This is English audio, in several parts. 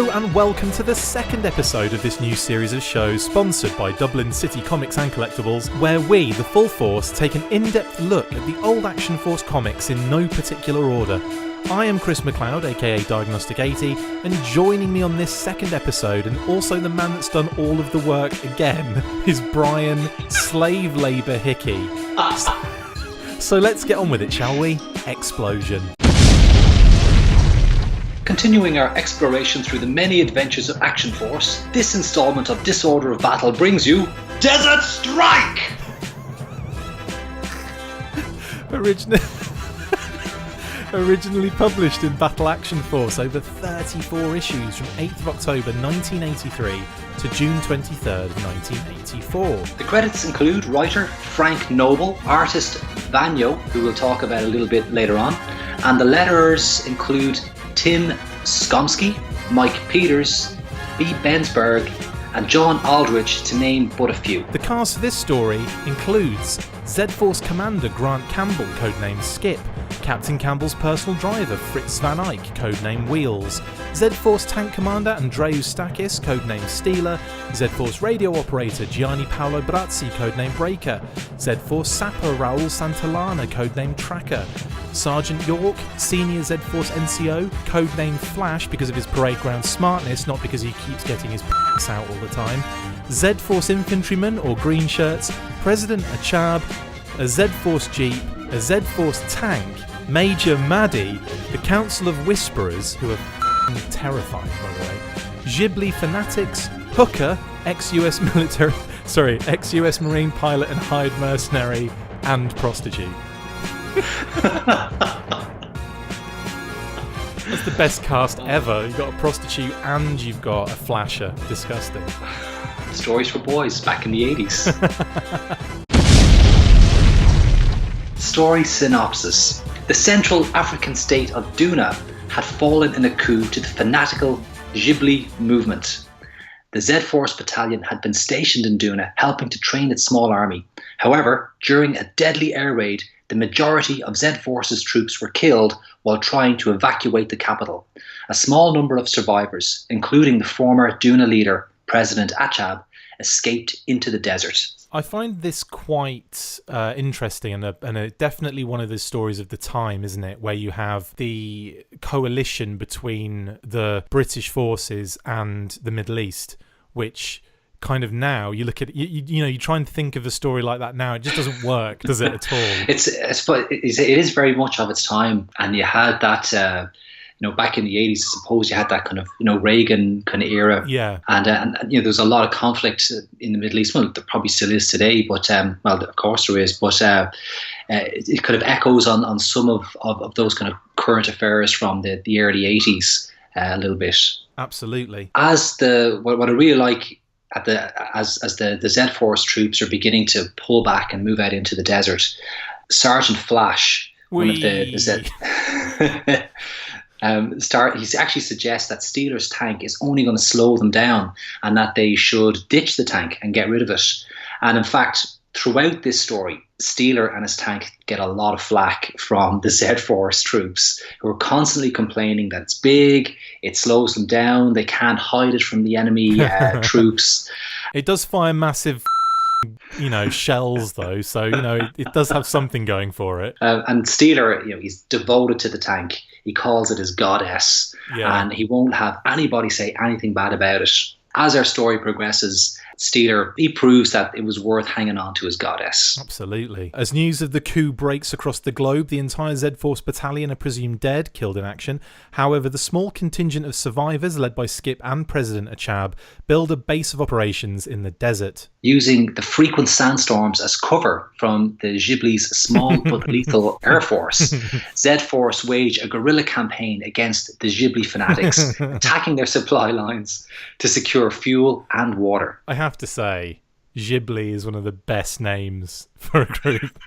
Hello and welcome to the second episode of this new series of shows sponsored by Dublin City Comics and Collectibles, where we, the Full Force, take an in-depth look at the old Action Force comics in no particular order. I am Chris McLeod, aka Diagnostic 80, and joining me on this second episode, and also the man that's done all of the work again, is Brian Slave Labour Hickey. So let's get on with it, shall we? Explosion. Continuing our exploration through the many adventures of Action Force, this installment of Disorder of Battle brings you Desert Strike! Originally published in Battle Action Force over 34 issues from 8th of October 1983 to June 23rd, 1984. The credits include writer Frank Noble, artist Vanyo, who we'll talk about a little bit later on, and the letterers include Tim Skomsky, Mike Peters, B. Bensberg, and John Aldridge, to name but a few. The cast for this story includes Z-Force Commander Grant Campbell, codenamed Skip, Captain Campbell's personal driver Fritz Van Eyck, codenamed Wheels, Z-Force Tank Commander Andreas Stakis, codenamed Steeler, Z-Force Radio Operator Gianni Paolo Brazzi, codenamed Breaker, Z-Force Sapper Raul Santillana, codenamed Tracker, Sergeant York, Senior Z-Force NCO, codenamed Flash because of his parade ground smartness, not because he keeps getting his out all the time, Z-Force Infantryman or Green Shirts, President Achab, a Z-Force Jeep, a Z-Force Tank, Major Maddie, the Council of Whisperers, who are terrifying by the way, Ghibli Fanatics, Hooker, ex-US Marine pilot and hired mercenary, and prostitute. That's the best cast ever. You've got a prostitute and you've got a flasher. Disgusting. Stories for boys back in the 80s. Story synopsis. The Central African state of Duna had fallen in a coup to the fanatical Ghibli movement. The Z-Force battalion had been stationed in Duna, helping to train its small army. However, during a deadly air raid, the majority of Z-Force's troops were killed while trying to evacuate the capital. A small number of survivors, including the former Duna leader, President Achab, escaped into the desert. I find this quite interesting and definitely one of the stories of the time, isn't it? Where you have the coalition between the British forces and the Middle East, which kind of now you look at you try and think of a story like that now, it just doesn't work, does it at all? It is very much of its time, and you had that back in the 80s, I suppose you had that kind of Reagan kind of era, and there was a lot of conflict in the Middle East. Well, there probably still is today, but of course there is, but it kind of echoes on some of those kind of current affairs from the early 80s a little bit. Absolutely. As what I really like as the Z-Force troops are beginning to pull back and move out into the desert, Sergeant Flash, one of the Z, he actually suggests that Steeler's tank is only going to slow them down, and that they should ditch the tank and get rid of it. And in fact, throughout this story, Steeler and his tank get a lot of flack from the Z-Force troops, who are constantly complaining that it's big, it slows them down, they can't hide it from the enemy troops. It does fire massive shells though, so it does have something going for it. And Steeler, he's devoted to the tank. He calls it his goddess, and he won't have anybody say anything bad about it. As our story progresses, Steeler, he proves that it was worth hanging on to his goddess. Absolutely. As news of the coup breaks across the globe, the entire Z-Force battalion are presumed dead, killed in action. However, the small contingent of survivors, led by Skip and President Achab, build a base of operations in the desert. Using the frequent sandstorms as cover from the Ghibli's small but lethal air force, Z-Force wage a guerrilla campaign against the Ghibli fanatics, attacking their supply lines to secure fuel and water. I have to say, Ghibli is one of the best names for a group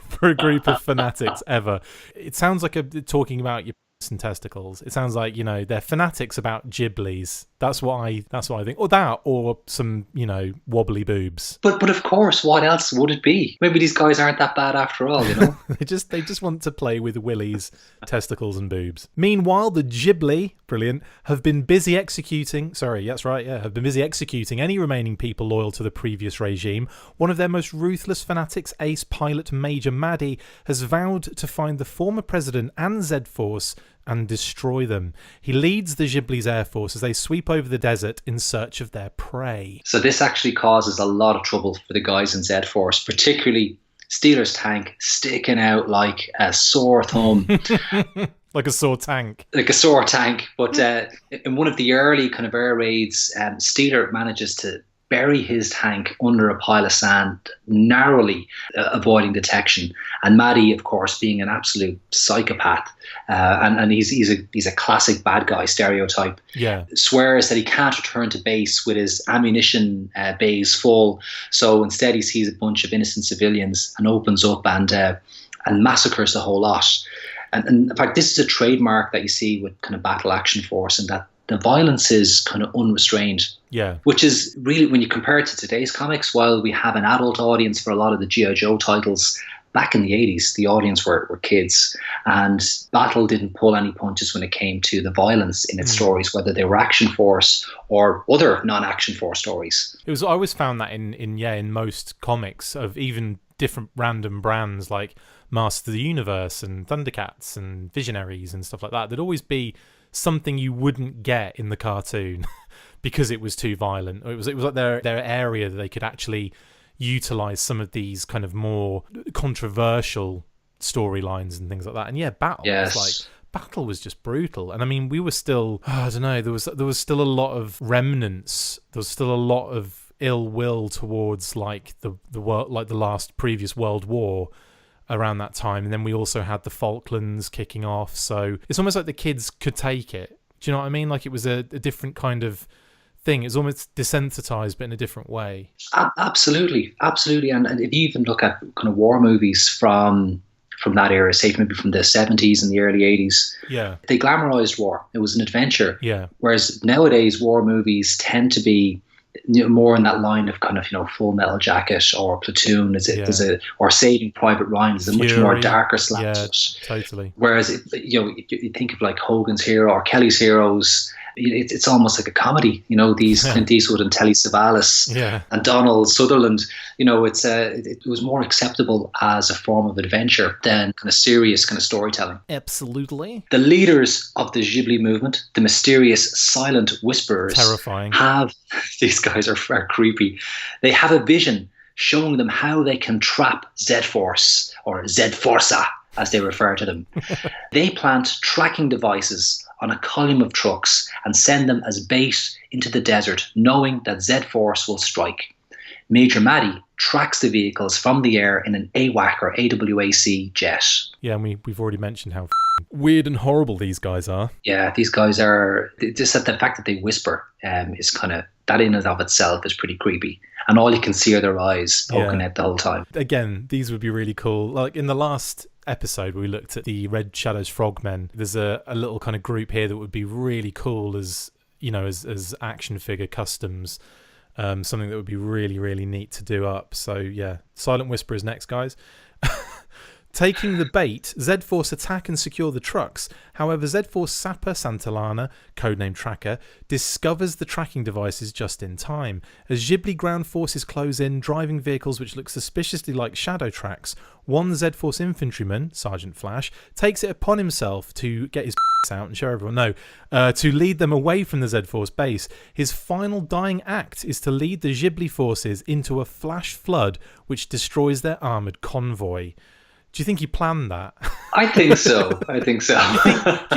for a group of fanatics ever. It sounds like talking about your and testicles. It sounds like, they're fanatics about Ghiblis. That's what I think. Or that, or some, wobbly boobs. But of course, what else would it be? Maybe these guys aren't that bad after all, they just want to play with Willie's testicles and boobs. Meanwhile, the Ghibli, brilliant, have been busy executing any remaining people loyal to the previous regime. One of their most ruthless fanatics, ace pilot Major Maddie, has vowed to find the former president and Z-Force and destroy them. He leads the Ghibli's air force as they sweep over the desert in search of their prey. So this actually causes a lot of trouble for the guys in Z-Force, particularly Steeler's tank sticking out like a sore thumb. Like a sore tank. Like a sore tank. But in one of the early kind of air raids, Steeler manages to bury his tank under a pile of sand, narrowly avoiding detection. And Maddie, of course, being an absolute psychopath, and he's a classic bad guy stereotype, swears that he can't return to base with his ammunition bays full. So instead he sees a bunch of innocent civilians and opens up and massacres the whole lot. And in fact, this is a trademark that you see with kind of Battle Action Force, and that the violence is kind of unrestrained. Yeah. Which is really, when you compare it to today's comics, while we have an adult audience for a lot of the G.I. Joe titles, back in the 80s, the audience were kids. And Battle didn't pull any punches when it came to the violence in its stories, whether they were Action Force or other non-Action Force stories. I always found that in most comics of even different random brands like Masters of the Universe and Thundercats and Visionaries and stuff like that, there'd always be something you wouldn't get in the cartoon because it was too violent. It was like their area that they could actually utilize some of these kind of more controversial storylines and things like that. And Battle was just brutal. And I mean, we were still, I don't know, there was still a lot of remnants. There was still a lot of ill will towards like the world, like the last previous World War around that time. And then we also had the Falklands kicking off. So it's almost like the kids could take it. Do you know what I mean? Like it was a different kind of thing. It's almost desensitized, but in a different way. Absolutely. And if you even look at kind of war movies from that era, say maybe from the 70s and the early 80s, they glamorized war. It was an adventure. Yeah. Whereas nowadays war movies tend to be more in that line of kind of Full Metal Jacket or Platoon, or Saving Private Ryan. There's a much more darker slant to it. Totally. Whereas you think of like Hogan's Hero or Kelly's Heroes, it's almost like a comedy. These Clint Eastwood and Telly Savalas and Donald Sutherland. It was more acceptable as a form of adventure than kind of serious kind of storytelling. Absolutely. The leaders of the Ghibli movement, the mysterious silent whisperers, terrifying. These guys are creepy. They have a vision showing them how they can trap Z-Force, or Z-Forza, as they refer to them. They plant tracking devices on a column of trucks and send them as bait into the desert, knowing that Z-Force will strike. Major Maddie tracks the vehicles from the air in an AWAC or AWAC jet. Yeah, and we've already mentioned how weird and horrible these guys are. Yeah, these guys are, just the fact that they whisper is kind of, that in and of itself is pretty creepy. And all you can see are their eyes poking out the whole time. Again, these would be really cool. Like in the last episode where we looked at the Red Shadows Frogmen, there's a little kind of group here that would be really cool as action figure customs. Something that would be really, really neat to do up. So yeah, Silent Whisper is next, guys. Taking the bait, Z-Force attack and secure the trucks. However, Z-Force sapper Santillana, codename Tracker, discovers the tracking devices just in time. As Ghibli ground forces close in, driving vehicles which look suspiciously like shadow tracks, one Z-Force infantryman, Sergeant Flash, takes it upon himself to get his out and show everyone, to lead them away from the Z-Force base. His final dying act is to lead the Ghibli forces into a flash flood which destroys their armoured convoy. Do you think he planned that? I think so. Do you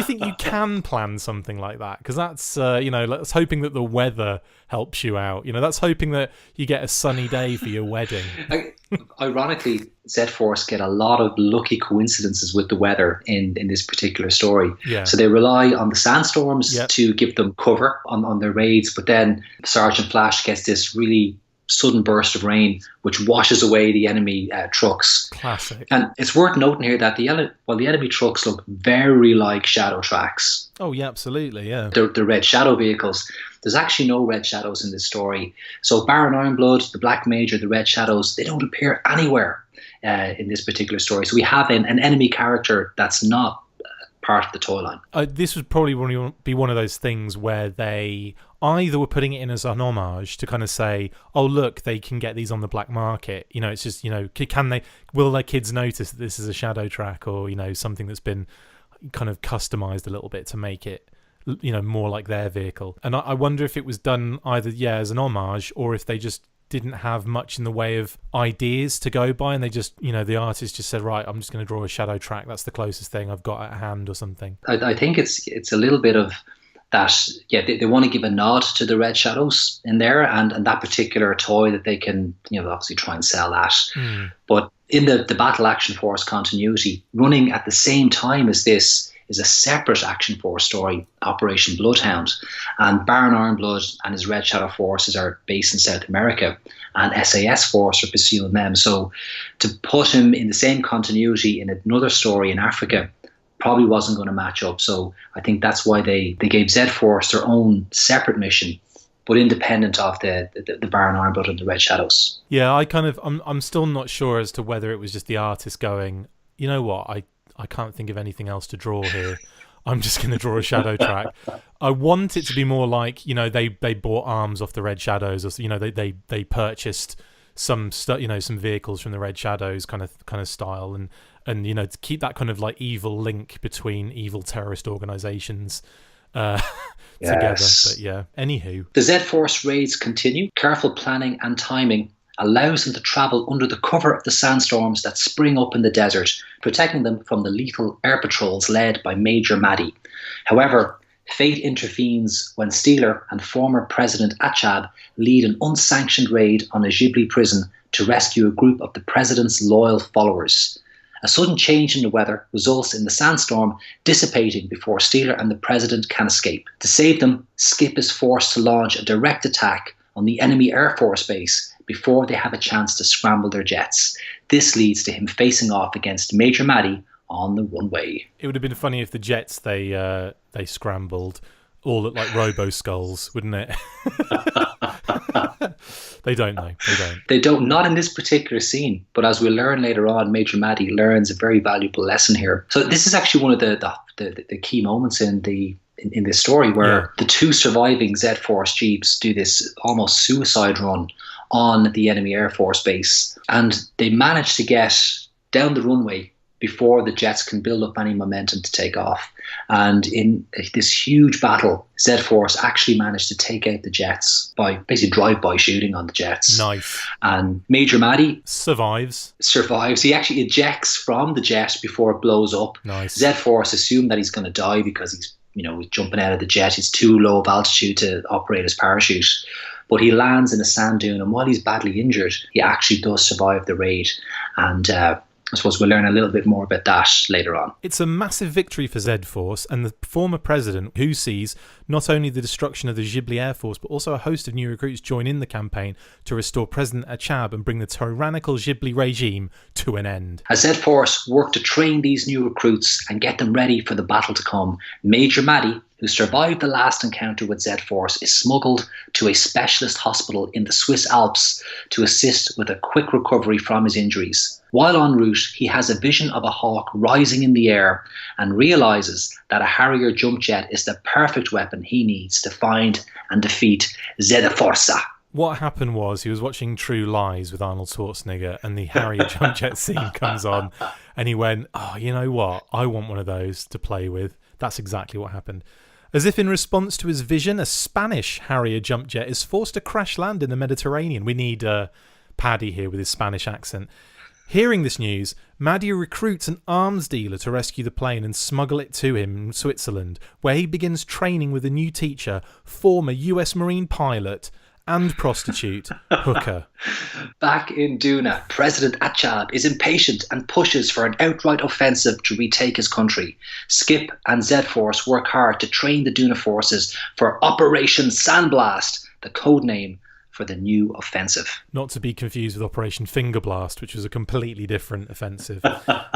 think you can plan something like that? Because that's, that's hoping that the weather helps you out. That's hoping that you get a sunny day for your wedding. Ironically, Z-Force get a lot of lucky coincidences with the weather in this particular story. Yeah. So they rely on the sandstorms to give them cover on their raids. But then Sergeant Flash gets this really sudden burst of rain, which washes away the enemy trucks. Classic. And it's worth noting here that the enemy trucks look very like Shadow tracks. Oh, yeah, absolutely, yeah. The Red Shadow vehicles. There's actually no Red Shadows in this story. So Baron Ironblood, the Black Major, the Red Shadows, they don't appear anywhere in this particular story. So we have an enemy character that's not part of the toy line. This would probably be one of those things where they either were putting it in as an homage to kind of say, oh, look, they can get these on the black market. You know, it's just, you know, will their kids notice that this is a Shadow track, or, you know, something that's been kind of customized a little bit to make it, you know, more like their vehicle. And I wonder if it was done either, as an homage, or if they just didn't have much in the way of ideas to go by, and they just, you know, the artist just said, right, I'm just going to draw a Shadow track. That's the closest thing I've got at hand, or something. I think it's a little bit of that. Yeah, they want to give a nod to the Red Shadows in there, and that particular toy that they can, you know, obviously try and sell that. But in the Battle Action Force continuity, running at the same time as this is a separate Action Force story, Operation Bloodhound. And Baron Ironblood and his Red Shadow forces are based in South America, and SAS Force are pursuing them. So to put him in the same continuity in another story in Africa probably wasn't going to match up. So I think that's why they gave Z-Force their own separate mission, but independent of the Baron Ironblood and the Red Shadows. Yeah, I'm still not sure as to whether it was just the artist going, you know what, I can't think of anything else to draw here. I'm just going to draw a Shadow track. I want it to be more like, you know, they bought arms off the Red Shadows, or, you know, they purchased some some vehicles from the Red Shadows kind of style, and you know, to keep that kind of like evil link between evil terrorist organizations together. But yeah, anywho, the Z-Force raids continue. Careful planning and timing allows them to travel under the cover of the sandstorms that spring up in the desert, protecting them from the lethal air patrols led by Major Maddy. However, fate intervenes when Steeler and former President Achab lead an unsanctioned raid on a Ghibli prison to rescue a group of the president's loyal followers. A sudden change in the weather results in the sandstorm dissipating before Steeler and the president can escape. To save them, Skip is forced to launch a direct attack on the enemy Air Force base before they have a chance to scramble their jets. This leads to him facing off against Major Maddy on the runway. It would have been funny if the jets they scrambled all looked like Robo Skulls, wouldn't it? They don't know. They don't. Not in this particular scene. But as we'll learn later on, Major Maddy learns a very valuable lesson here. So this is actually one of the key moments in this story, where the two surviving Z-Force Jeeps do this almost suicide run on the enemy Air Force base, and they manage to get down the runway before the jets can build up any momentum to take off. And in this huge battle, Z-Force actually managed to take out the jets by basically drive-by shooting on the jets. Nice. And Major Maddy survives. He actually ejects from the jet before it blows up. Nice. Z-Force assumed that he's going to die because he's jumping out of the jet. He's too low of altitude to operate his parachute. But he lands in a sand dune, and while he's badly injured, he actually does survive the raid. And I suppose we'll learn a little bit more about that later on. It's a massive victory for Z-Force and the former president, who sees not only the destruction of the Ghibli Air Force, but also a host of new recruits join in the campaign to restore President Achab and bring the tyrannical Ghibli regime to an end. As Z-Force work to train these new recruits and get them ready for the battle to come, Major Maddy, who survived the last encounter with Z-Force, is smuggled to a specialist hospital in the Swiss Alps to assist with a quick recovery from his injuries. While en route, he has a vision of a hawk rising in the air and realizes that a Harrier jump jet is the perfect weapon he needs to find and defeat Z-Force. What happened was he was watching True Lies with Arnold Schwarzenegger, and the Harrier jump jet scene comes on, and he went, oh, you know what? I want one of those to play with. That's exactly what happened. As if in response to his vision, a Spanish Harrier jump jet is forced to crash land in the Mediterranean. We need Paddy here with his Spanish accent. Hearing this news, Maddy recruits an arms dealer to rescue the plane and smuggle it to him in Switzerland, where he begins training with a new teacher, former US Marine pilot and prostitute, Hooker. Back in Duna, President Achab is impatient and pushes for an outright offensive to retake his country. Skip and Z-Force work hard to train the Duna forces for Operation Sandblast, the codename for the new offensive. Not to be confused with Operation Finger Blast, which was a completely different offensive.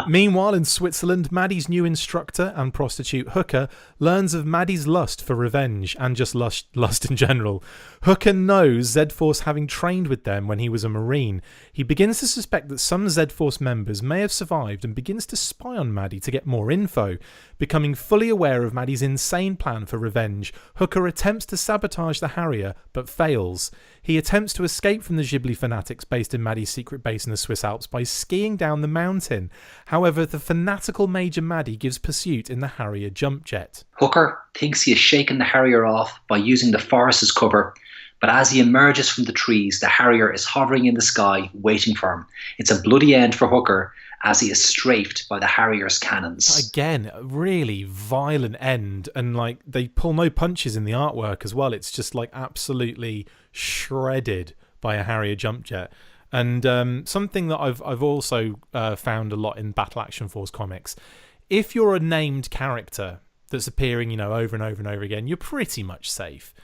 Meanwhile, in Switzerland, Maddie's new instructor and prostitute Hooker learns of Maddie's lust for revenge and just lust in general. Hooker knows Z-Force having trained with them when he was a Marine. He begins to suspect that some Z-Force members may have survived and begins to spy on Maddie to get more info. Becoming fully aware of Maddie's insane plan for revenge, Hooker attempts to sabotage the Harrier, but fails. He attempts to escape from the Ghibli fanatics based in Maddie's secret base in the Swiss Alps by skiing down the mountain. However, the fanatical Major Maddie gives pursuit in the Harrier jump jet. Hooker thinks he has shaken the Harrier off by using the forest as cover, but as he emerges from the trees, the Harrier is hovering in the sky, waiting for him. It's a bloody end for Hooker as he is strafed by the Harrier's cannons. Again, a really violent end, and like they pull no punches in the artwork as well. It's just like absolutely shredded by a Harrier jump jet. And something that I've also found a lot in Battle Action Force comics, if you're a named character that's appearing, over and over and over again, you're pretty much safe.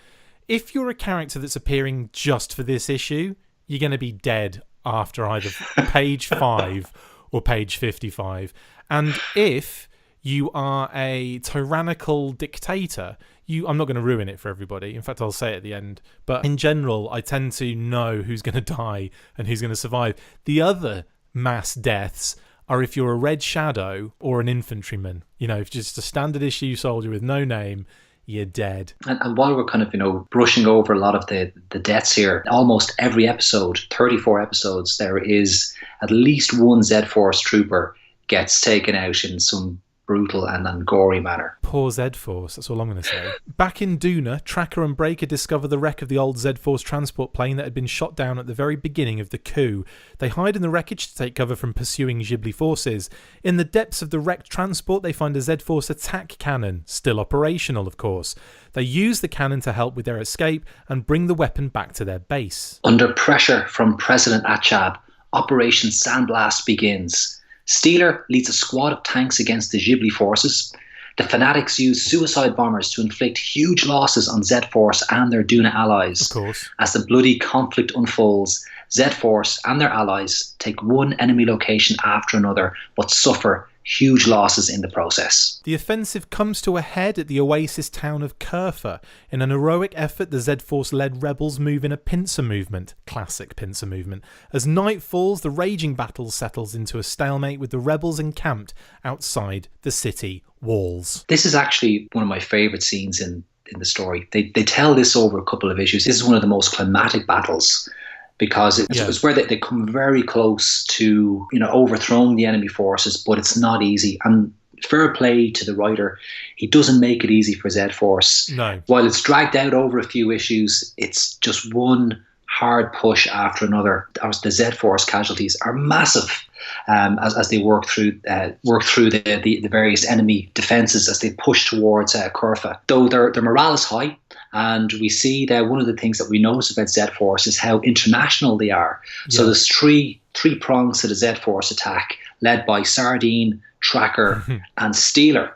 If you're a character that's appearing just for this issue, you're going to be dead after either page 5 or page 55. And if you are a tyrannical dictator, I'm not going to ruin it for everybody. In fact, I'll say it at the end. But in general, I tend to know who's going to die and who's going to survive. The other mass deaths are if you're a Red Shadow or an infantryman. If you're just a standard issue soldier with no name, you're dead. And while we're kind of, brushing over a lot of the deaths here, almost every episode, 34 episodes, there is at least one Z-Force trooper gets taken out in some brutal and gory manner. Poor Z-Force, that's all I'm going to say. Back in Duna, Tracker and Breaker discover the wreck of the old Z-Force transport plane that had been shot down at the very beginning of the coup. They hide in the wreckage to take cover from pursuing Ghibli forces. In the depths of the wrecked transport, they find a Z-Force attack cannon, still operational of course. They use the cannon to help with their escape and bring the weapon back to their base. Under pressure from President Achab, Operation Sandblast begins. Steeler leads a squad of tanks against the Ghibli forces. The fanatics use suicide bombers to inflict huge losses on Z-Force and their Duna allies. Of course. As the bloody conflict unfolds, Z-Force and their allies take one enemy location after another, but suffer huge losses in the process. The offensive comes to a head at the oasis town of Kurfa. In an heroic effort, the Z-Force-led rebels move in a pincer movement. Classic pincer movement. As night falls, the raging battle settles into a stalemate with the rebels encamped outside the city walls. This is actually one of my favourite scenes in the story. They tell this over a couple of issues. This is one of the most climatic battles, because it's where they come very close to overthrowing the enemy forces, but it's not easy. And fair play to the writer, he doesn't make it easy for Z-Force. No. While it's dragged out over a few issues, it's just one hard push after another. The Z-Force casualties are massive as they work through the various enemy defences as they push towards Kurfa. Though their morale is high. And we see that one of the things that we notice about Z-Force is how international they are. Yeah. So there's three prongs to the Z-Force attack, led by Sardine, Tracker, and Steeler.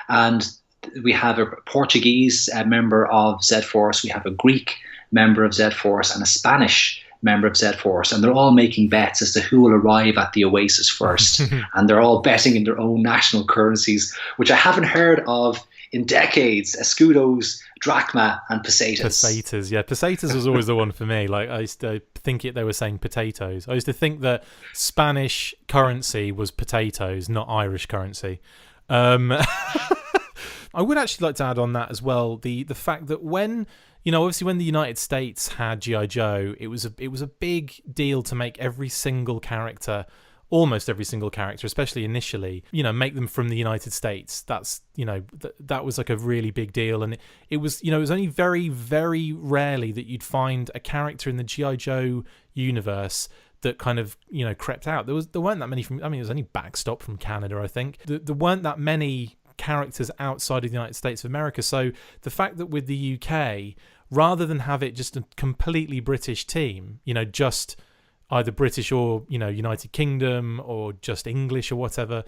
And we have a Portuguese member of Z-Force, we have a Greek member of Z-Force, and a Spanish member of Z-Force. And they're all making bets as to who will arrive at the Oasis first. And they're all betting in their own national currencies, which I haven't heard of in decades. Escudos, drachma, and pesetas. Pesetas, yeah. Pesetas was always the one for me. Like, I used to think they were saying potatoes. I used to think that Spanish currency was potatoes, not Irish currency. I would actually like to add on that as well, the fact that when, obviously when the United States had G.I. Joe, it was a big deal to make almost every single character, especially initially, make them from the United States. That's, that was like a really big deal. And it was, it was only very, very rarely that you'd find a character in the G.I. Joe universe that kind of, crept out. There weren't that many it was only Backstop from Canada, I think. There weren't that many characters outside of the United States of America. So the fact that with the UK, rather than have it just a completely British team, just either British or United Kingdom or just English or whatever,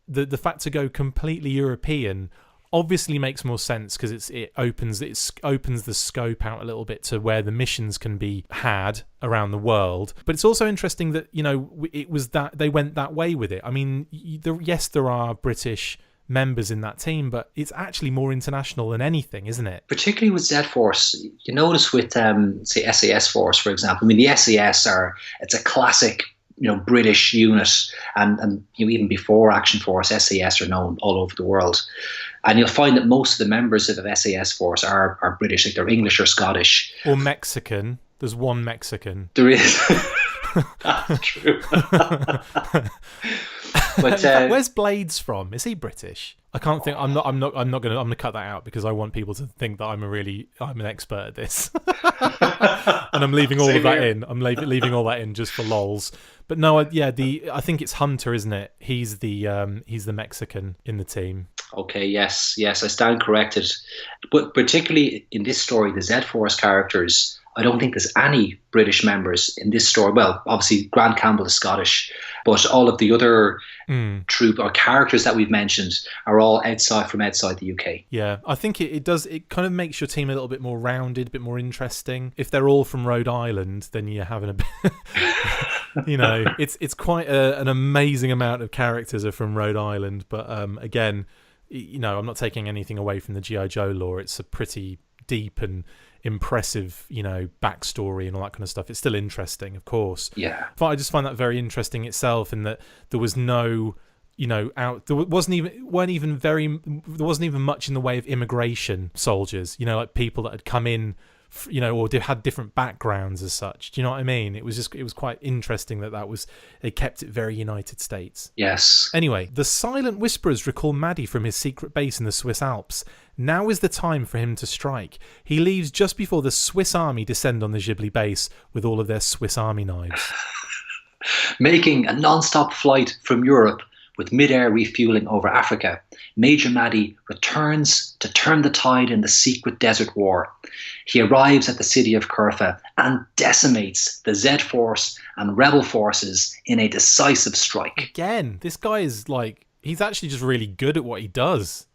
the fact to go completely European obviously makes more sense because it opens the scope out a little bit to where the missions can be had around the world. But it's also interesting that, you know, it was that they went that way with it. I mean, yes, there are British members in that team, but it's actually more international than anything, isn't it? Particularly with Z-Force, you notice with say SAS Force, for example. I mean, the SAS it's a classic, you know, British unit, and you know, even before Action Force, SAS are known all over the world. And you'll find that most of the members of SAS Force are British, like they're English or Scottish. Or Mexican. There's one Mexican. There is. That's true. But where's Blades from? Is he British? I can't think. I'm gonna cut that out because I want people to think that I'm an expert at this, and I'm leaving all of that in. I'm leaving all that in just for lols. But no, I think it's Hunter, isn't it? He's the Mexican in the team. Okay, yes, I stand corrected. But particularly in this story, the Z-Force characters, I don't think there's any British members in this story. Well, obviously Grant Campbell is Scottish, but all of the other troop or characters that we've mentioned are all outside the UK. Yeah, I think it does. It kind of makes your team a little bit more rounded, a bit more interesting. If they're all from Rhode Island, then you're having a bit. You know, it's quite an amazing amount of characters are from Rhode Island, but again, you know, I'm not taking anything away from the G.I. Joe lore. It's a pretty deep and impressive, you know, backstory and all that kind of stuff. It's still interesting, of course. Yeah. But I just find that very interesting itself, in that there was no, you know, there wasn't even much in the way of immigration soldiers, you know, like people that had come in, you know, or had different backgrounds as such. Do you know what I mean? It was quite interesting that they kept it very United States. Yes. Anyway, the Silent Whisperers recall Maddie from his secret base in the Swiss Alps. Now is the time for him to strike. He leaves just before the Swiss army descend on the Ghibli base with all of their Swiss army knives. Making a non-stop flight from Europe with mid-air refueling over Africa, Major Maddie returns to turn the tide in the secret desert war. He arrives at the city of Curfa and decimates the Z-Force and rebel forces in a decisive strike. Again, this guy is he's actually just really good at what he does.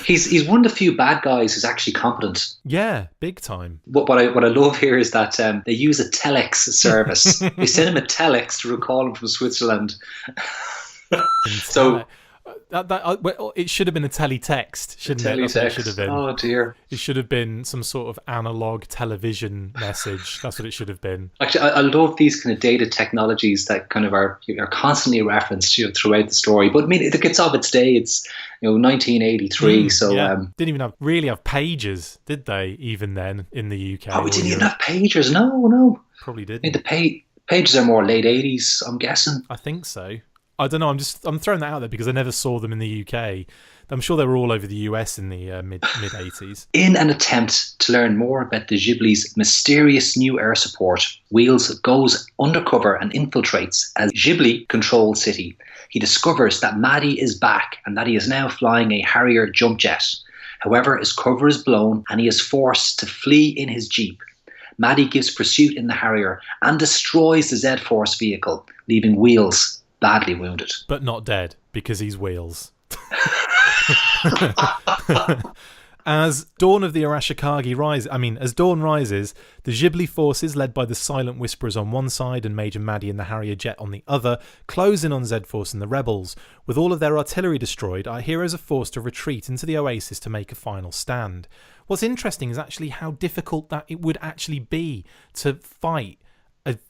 He's one of the few bad guys who's actually competent. Yeah, big time. What I love here is that they use a telex service. They send him a telex to recall him from Switzerland. So it should have been a teletext, shouldn't it? That's what it should have been. Oh dear! It should have been some sort of analog television message. That's what it should have been. Actually, I love these kind of data technologies that kind of are constantly referenced throughout the story. But I mean, it gets off its day. It's 1983, so didn't even really have pages, did they? Even then in the UK. Oh, we didn't even have pagers. No. Probably didn't. I mean, the pages are more late 80s. I'm guessing. I think so. I don't know. I'm throwing that out there because I never saw them in the UK. I'm sure they were all over the US in the mid 80s. In an attempt to learn more about the Ghibli's mysterious new air support, Wheels goes undercover and infiltrates a Ghibli-controlled city. He discovers that Maddie is back and that he is now flying a Harrier jump jet. However, his cover is blown and he is forced to flee in his jeep. Maddie gives pursuit in the Harrier and destroys the Z-Force vehicle, leaving Wheels badly wounded. But not dead, because he's Wheels. As dawn rises, the Ghibli forces, led by the Silent Whisperers on one side and Major Maddie and the Harrier jet on the other, close in on Z-Force and the rebels. With all of their artillery destroyed, our heroes are forced to retreat into the oasis to make a final stand. What's interesting is actually how difficult that it would actually be to fight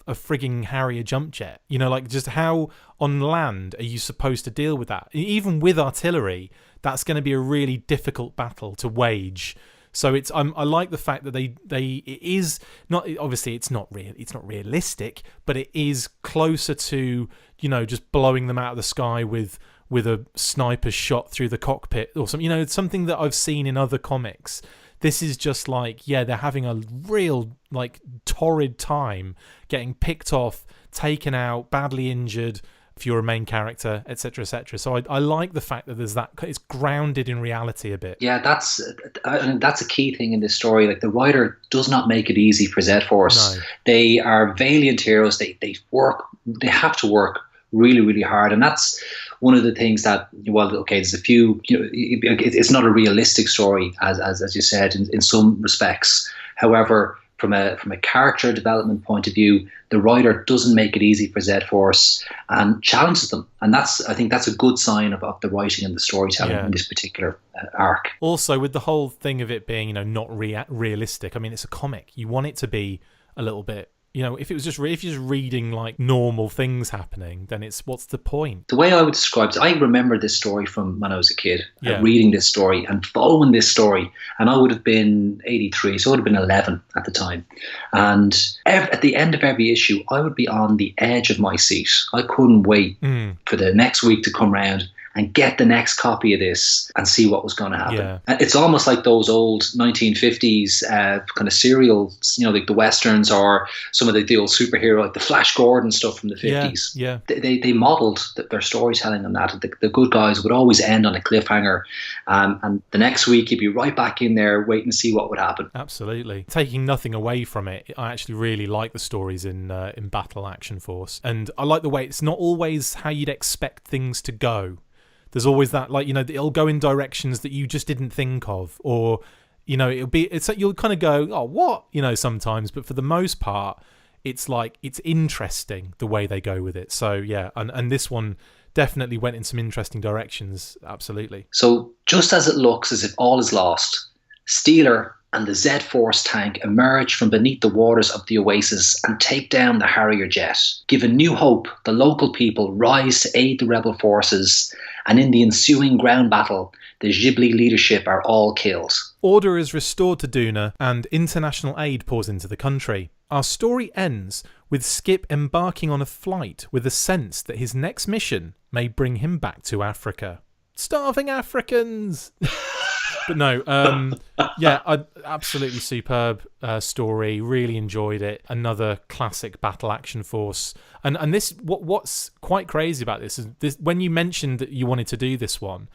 a frigging Harrier jump jet. You know, like, just how on land are you supposed to deal with that? Even with artillery, that's going to be a really difficult battle to wage. So I like the fact that it is not, obviously it's not realistic, but it is closer to, you know, just blowing them out of the sky with a sniper shot through the cockpit or something. You know, it's something that I've seen in other comics. This is just like, yeah, they're having a real, like, torrid time getting picked off, taken out, badly injured if you're a main character, etc., etc. So I like the fact that there's that, it's grounded in reality a bit. Yeah, that's a key thing in this story. Like, the writer does not make it easy for Z-Force. No. They are valiant heroes. They have to work really, really hard. And that's one of the things that, well, okay, there's a few, it's not a realistic story, as you said, in some respects. However, from a character development point of view, the writer doesn't make it easy for Z-Force and challenges them. And I think that's a good sign of the writing and the storytelling in this particular arc. Also, with the whole thing of it being, not realistic, I mean, it's a comic. You want it to be a little bit, if it was if you're just reading like normal things happening, then what's the point? The way I would describe it, I remember this story from when I was a kid, reading this story and following this story. And I would have been 83, so I would have been 11 at the time. And at the end of every issue, I would be on the edge of my seat. I couldn't wait for the next week to come round and get the next copy of this and see what was going to happen. Yeah. It's almost like those old 1950s kind of serials, like the Westerns, or some of the old superhero, like the Flash Gordon stuff from the 50s. Yeah. They modelled their storytelling on that. The good guys would always end on a cliffhanger, and the next week you'd be right back in there waiting to see what would happen. Absolutely. Taking nothing away from it, I actually really like the stories in Battle Action Force. And I like the way it's not always how you'd expect things to go. There's always that, it'll go in directions that you just didn't think of, or, you'll kind of go, oh, what? Sometimes, but for the most part, it's interesting the way they go with it. So, yeah, and this one definitely went in some interesting directions, absolutely. So, just as it looks as if all is lost, Steeler and the Z-Force tank emerge from beneath the waters of the Oasis and take down the Harrier jet. Given new hope, the local people rise to aid the rebel forces, and in the ensuing ground battle, the Ghibli leadership are all killed. Order is restored to Duna, and international aid pours into the country. Our story ends with Skip embarking on a flight with a sense that his next mission may bring him back to Africa. Starving Africans! But no, absolutely superb story. Really enjoyed it. Another classic Battle Action Force. And this, what's quite crazy about this is this. When you mentioned that you wanted to do this one,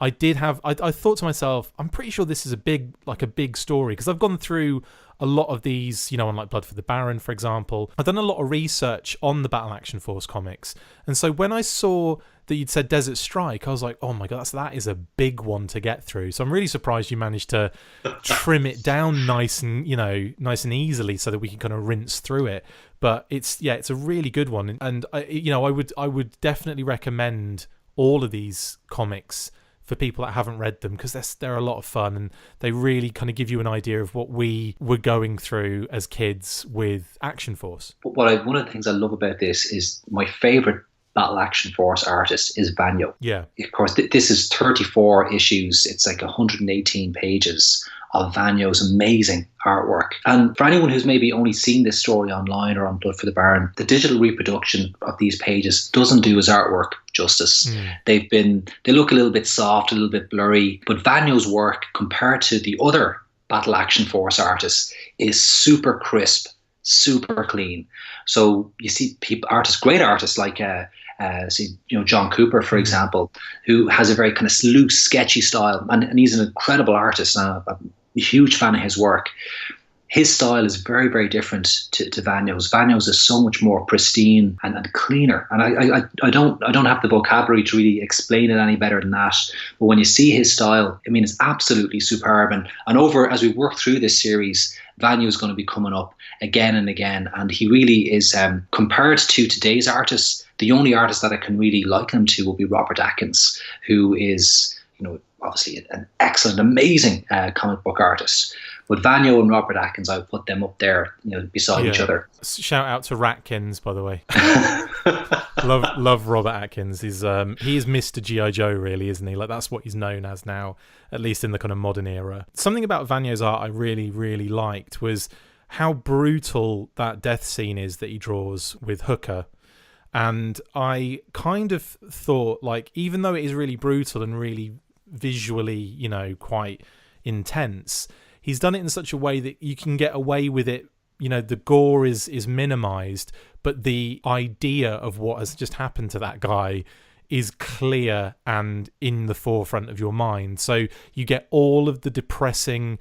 I thought to myself, I'm pretty sure this is a big story, because I've gone through a lot of these, on like Blood for the Baron, for example. I've done a lot of research on the Battle Action Force comics, and so when I saw that you'd said Desert Strike, I was like, oh my god, that is a big one to get through. So I'm really surprised you managed to trim it down nice and easily, so that we can kind of rinse through it. But it's a really good one, and I would definitely recommend all of these comics for people that haven't read them, because they're a lot of fun, and they really kind of give you an idea of what we were going through as kids with Action Force. But one of the things I love about this is my favourite Battle Action Force artist is Vanyo. Yeah. Of course, this is 34 issues. It's like 118 pages of Vanyo's amazing artwork. And for anyone who's maybe only seen this story online or on Blood for the Baron, the digital reproduction of these pages doesn't do his artwork justice. They look a little bit soft, a little bit blurry, but Vanyo's work, compared to the other Battle Action Force artists, is super crisp, super clean. So you see great artists like John Cooper, for example, who has a very kind of loose, sketchy style, and he's an incredible artist. I'm a huge fan of his work. His style is very, very different to Vanyo's. Vanyo's is so much more pristine and cleaner. And I don't have the vocabulary to really explain it any better than that. But when you see his style, I mean, it's absolutely superb. And as we work through this series, Vanyo is going to be coming up again and again. And he really is, compared to today's artists, the only artist that I can really liken him to will be Robert Atkins, who is, obviously an excellent, amazing comic book artist. But Vanyo and Robert Atkins, I would put them up there, beside each other. Shout out to Ratkins, by the way. love Robert Atkins. He is Mr. G.I. Joe, really, isn't he? Like, that's what he's known as now, at least in the kind of modern era. Something about Vanyo's art I really, really liked was how brutal that death scene is that he draws with Hooker. And I kind of thought, like, even though it is really brutal and really visually, quite intense, he's done it in such a way that you can get away with it. The gore is minimized, but the idea of what has just happened to that guy is clear and in the forefront of your mind. So you get all of the depressing,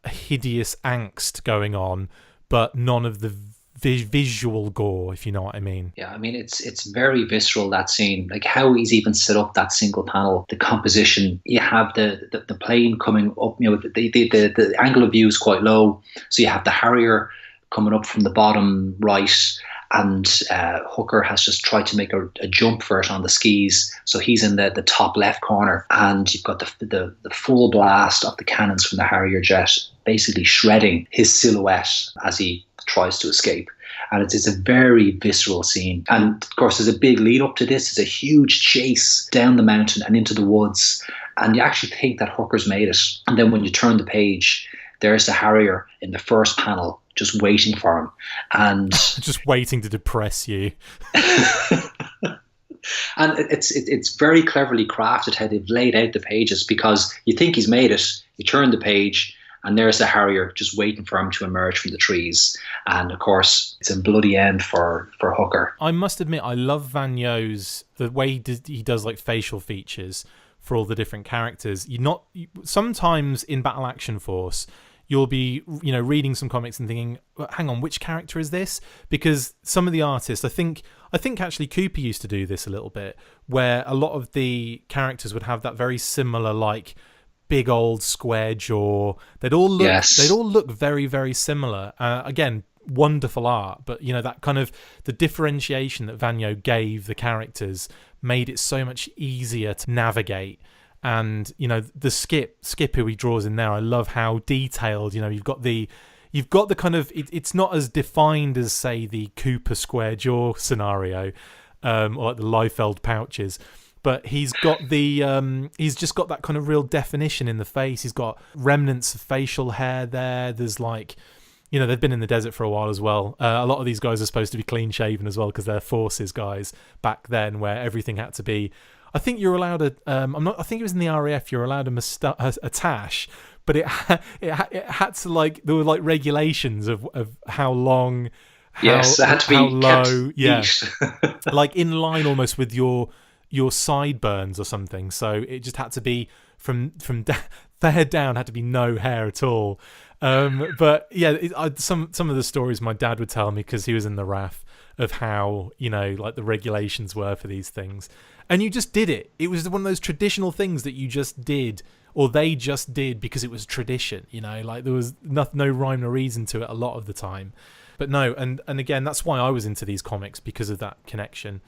hideous angst going on, but none of the visual gore, if you know what I mean. Yeah, I mean, it's very visceral, that scene. Like how he's even set up that single panel, the composition. You have the plane coming up, the angle of view is quite low. So you have the Harrier coming up from the bottom right, and Hooker has just tried to make a jump for it on the skis. So he's in the top left corner, and you've got the full blast of the cannons from the Harrier jet basically shredding his silhouette as he tries to escape. And it's a very visceral scene. And of course, there's a big lead up to this. There's a huge chase down the mountain and into the woods. And you actually think that Hooker's made it. And then when you turn the page, there's the Harrier in the first panel, just waiting for him. And just waiting to depress you. And it's very cleverly crafted how they've laid out the pages, because you think he's made it, you turn the page, and there's the Harrier just waiting for him to emerge from the trees. And of course, it's a bloody end for Hooker. I must admit, I love Vagneau's, the way he does like facial features for all the different characters. Sometimes in Battle Action Force, you'll be, reading some comics and thinking, hang on, which character is this? Because some of the artists, I think actually Cooper used to do this a little bit, where a lot of the characters would have that very similar, like, big old square jaw. They'd all look very, very similar. Again, wonderful art, but that kind of the differentiation that Vagneau gave the characters made it so much easier to navigate. And the Skip who he draws in there, I love how detailed. You've got the kind of it's not as defined as, say, the Cooper square jaw scenario, or like the Liefeld pouches. But he's got he's just got that kind of real definition in the face. He's got remnants of facial hair there. There's like, they've been in the desert for a while as well. A lot of these guys are supposed to be clean shaven as well, because they're Forces guys back then, where everything had to be. I think you're allowed I think it was in the RAF. You're allowed a tash, but it had to, like, there were like regulations of how long. Yes, it had to be how low. Yeah, like in line almost with your sideburns or something. So it just had to be from there down, had to be no hair at all. But yeah, some of the stories my dad would tell me, because he was in the RAF, of how like the regulations were for these things, and you just did it. It was one of those traditional things that you just did, or they just did, because it was tradition. Like there was no rhyme or reason to it a lot of the time. But no, and again, that's why I was into these comics, because of that connection.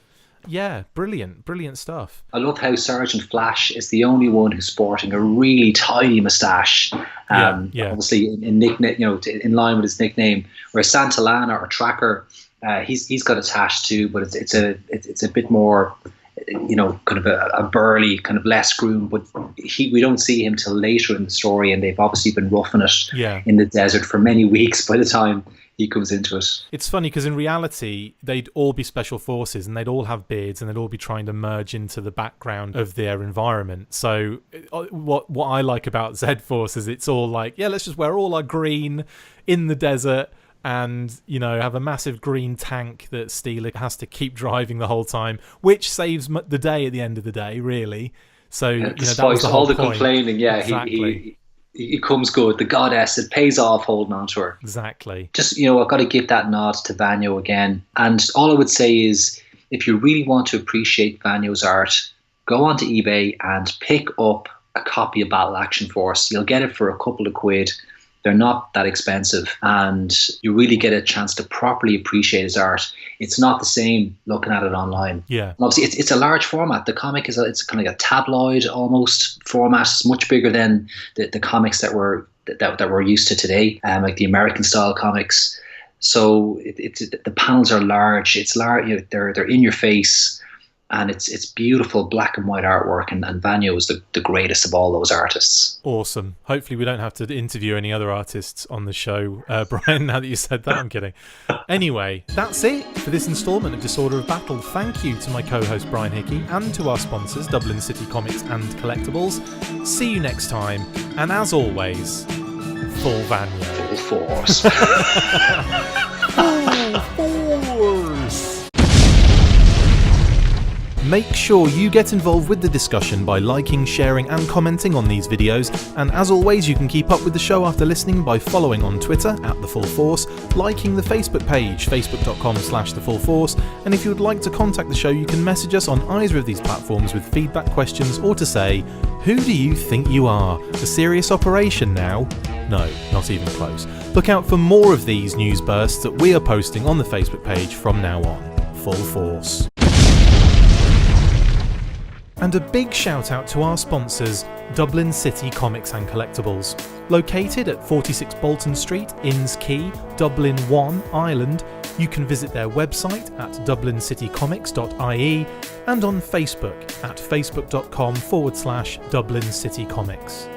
Yeah, brilliant stuff. I love how Sergeant Flash is the only one who's sporting a really tiny moustache. Obviously, in nickname, in line with his nickname. Whereas Santillana or Tracker, he's got a tash too, but it's a bit more, kind of a burly, kind of less groomed. But we don't see him till later in the story, and they've obviously been roughing it in the desert for many weeks by the time he comes into it. It's funny, because in reality they'd all be special forces, and they'd all have beards, and they'd all be trying to merge into the background of their environment. So what I like about Z-Force is it's all like, let's just wear all our green in the desert, and have a massive green tank that Steeler has to keep driving the whole time, which saves the day at the end of the day, really. So that was the whole all the point. Complaining. Exactly. He comes good. The goddess, it pays off holding on to her. Exactly. Just, I've got to give that nod to Vagneau again. And all I would say is, if you really want to appreciate Vagneau's art, go onto eBay and pick up a copy of Battle Action Force. You'll get it for a couple of quid. They're not that expensive, and you really get a chance to properly appreciate his art. It's not the same looking at it online. Yeah. And obviously, it's a large format. The comic it's kind of like a tabloid almost format. It's much bigger than the comics that we're used to today, like the American style comics. So the panels are large. It's large. They're in your face. And it's beautiful black and white artwork, and Vagneau is the greatest of all those artists. Awesome. Hopefully we don't have to interview any other artists on the show, Brian, now that you said that. I'm kidding. Anyway, that's it for this instalment of Disorder of Battle. Thank you to my co-host Brian Hickey, and to our sponsors, Dublin City Comics and Collectibles. See you next time, and as always, full Vagneau. Full force. Full force. Make sure you get involved with the discussion by liking, sharing and commenting on these videos, and as always you can keep up with the show after listening by following on Twitter @TheFullForce, liking the Facebook page facebook.com/TheFullForce, and if you would like to contact the show you can message us on either of these platforms with feedback, questions or to say, who do you think you are? A serious operation now? No, not even close. Look out for more of these news bursts that we are posting on the Facebook page from now on. Full Force. And a big shout out to our sponsors, Dublin City Comics and Collectibles. Located at 46 Bolton Street, Inns Quay, Dublin 1, Ireland, you can visit their website at dublincitycomics.ie and on Facebook at facebook.com/Dublin City Comics.